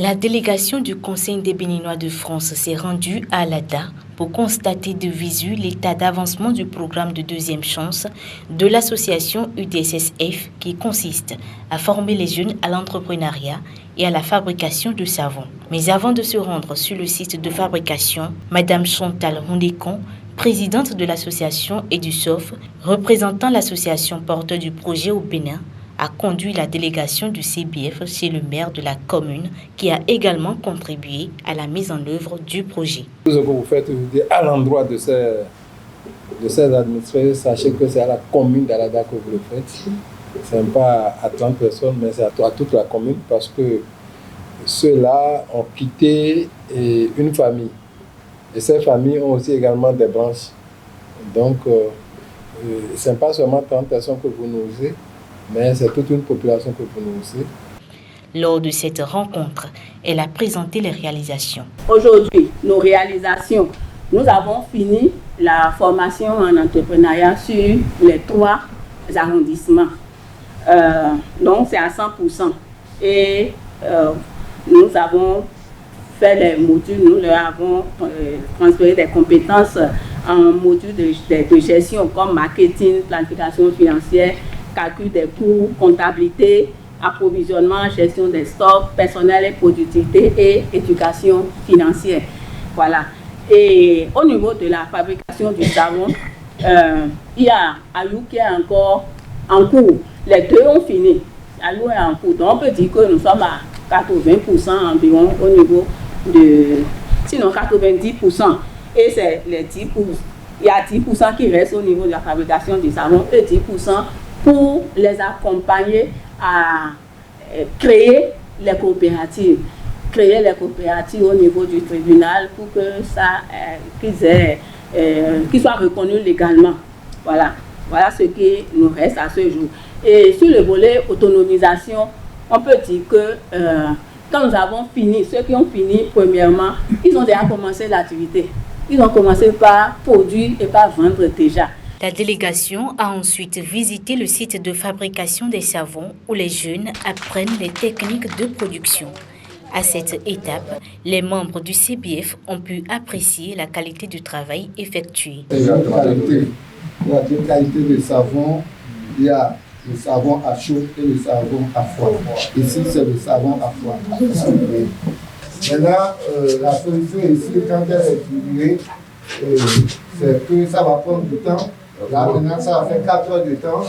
La délégation du Conseil des Béninois de France s'est rendue à Alada pour constater de visu l'état d'avancement du programme de deuxième chance de l'association UDSSF qui consiste à former les jeunes à l'entrepreneuriat et à la fabrication de savon. Mais avant de se rendre sur le site de fabrication, Madame Chantal Hundécon, présidente de l'association EduSof, représentant l'association porteur du projet au Bénin, a conduit la délégation du CBF chez le maire de la commune qui a également contribué à la mise en œuvre du projet. Tout ce que vous faites à l'endroit de ces administrés, sachez que c'est à la commune d'Alada que vous le faites. Ce n'est pas à 30 personnes, mais c'est à toute la commune parce que ceux-là ont quitté une famille. Et ces familles ont aussi également des branches. Donc, ce n'est pas seulement 30 personnes que vous nourrissez, mais c'est toute une population que vous nourrissez. Lors de cette rencontre, elle a présenté les réalisations. Aujourd'hui, nos réalisations, nous avons fini la formation en entrepreneuriat sur les 3 arrondissements. Donc, c'est à 100%. Et nous avons fait les modules, nous leur avons transféré des compétences en modules de gestion comme marketing, planification financière, calcul des coûts, comptabilité, approvisionnement, gestion des stocks, personnel et productivité et éducation financière. Voilà. Et au niveau de la fabrication du savon, il y a Ayou qui est encore en cours. Les 2 ont fini. Ayou est en cours. Donc on peut dire que nous sommes à 80% environ au niveau de... Sinon 90%. Et c'est les 10%. Il y a 10% qui restent au niveau de la fabrication du savon et 10% pour les accompagner à créer les coopératives. Créer les coopératives au niveau du tribunal pour que ça, qu'ils soient reconnus légalement. Voilà. Voilà ce qui nous reste à ce jour. Et sur le volet autonomisation, on peut dire que quand nous avons fini, ceux qui ont fini premièrement, ils ont déjà commencé l'activité. Ils ont commencé par produire et par vendre déjà. La délégation a ensuite visité le site de fabrication des savons où les jeunes apprennent les techniques de production. À cette étape, les membres du CBF ont pu apprécier la qualité du travail effectué. Il y a deux qualités de savon. Il y a le savon à chaud et le savon à froid. Ici, c'est le savon à froid. Maintenant, la solution ici, quand elle est diluée, c'est que ça va prendre du temps. Là, maintenant, ça va faire 4 heures de temps.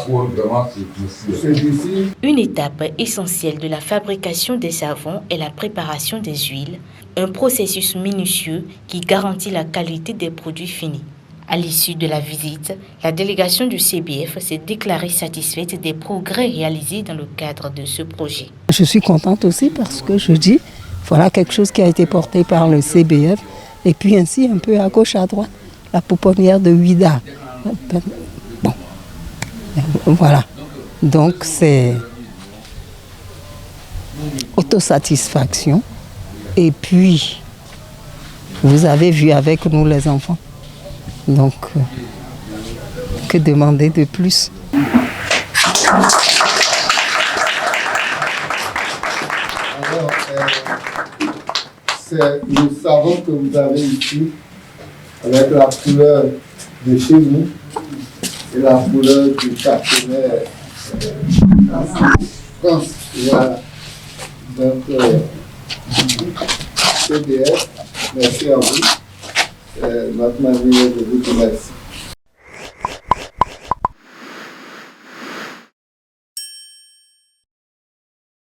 Une étape essentielle de la fabrication des savons est la préparation des huiles, un processus minutieux qui garantit la qualité des produits finis. À l'issue de la visite, la délégation du CBF s'est déclarée satisfaite des progrès réalisés dans le cadre de ce projet. Je suis contente aussi parce que je dis, voilà quelque chose qui a été porté par le CBF et puis ainsi un peu à gauche, à droite, la pouponnière de Ouida. Bon, voilà. Donc c'est autosatisfaction. Et puis, vous avez vu avec nous les enfants. Donc, que demander de plus? Alors, c'est le savon que vous avez ici, avec la couleur de chez nous et la couleur du partenaire France. Voilà. Donc, CDF, merci à vous. Notre manière de vous remercier.